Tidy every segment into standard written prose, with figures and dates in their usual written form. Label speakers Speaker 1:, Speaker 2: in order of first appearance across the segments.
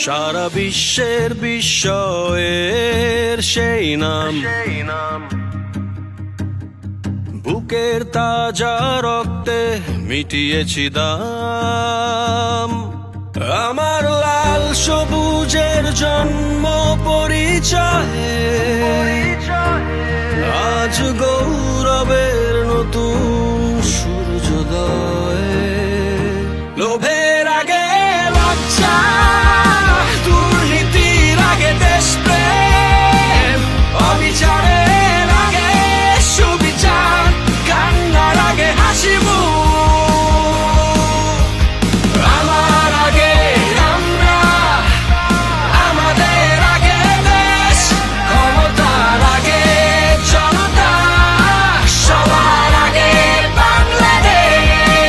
Speaker 1: সারা বিশ্বের বিস্ময়ের সেই নাম, বুকের তাজা রক্তে মিটিয়েছি দাম। আমার লাল সবুজের জন্ম পরিচয়ে আজ গৌরবের নতুন সূর্যোদয়। লোভের আগে লজ্জা, দুর্নীতির আগে দেশপ্রেম, অবিচারের আগে সুবিচার, কান্নার আগে হাসি মুখ। আমার আগে আমরা, আমাদের আগে দেশ, ক্ষমতার আগে জনতা, সবার আগে বাংলাদেশ।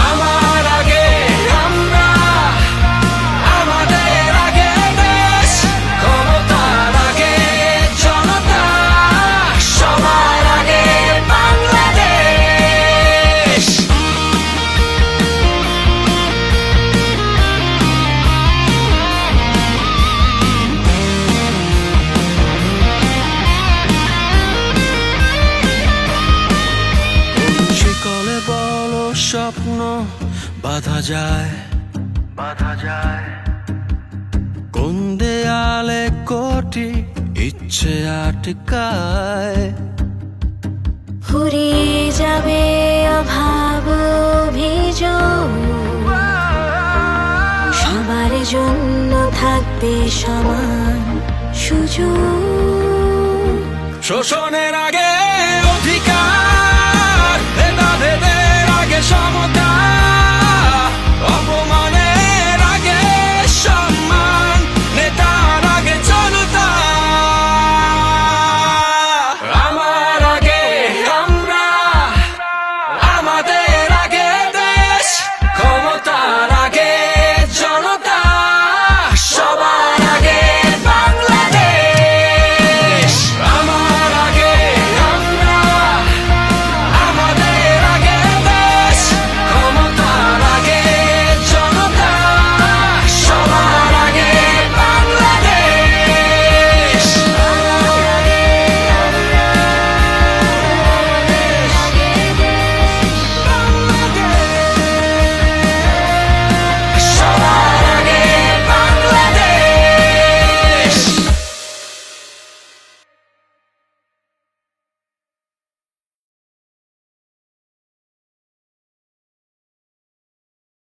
Speaker 1: আমার আগে আমরা, আমাদের আগে দেশ, ক্ষমতার আগে জনতা, সবার আগে বাংলাদেশ। শিকলে বলো স্বপ্ন বাঁধা যায়, কোন দেয়ালে কোটি ইচ্ছে আটকায়।
Speaker 2: ফুরিয়ে যাবে অভাব অভিযোগ, সবার জন্য থাকবে সমান সুযোগ।
Speaker 1: শোষণের আগে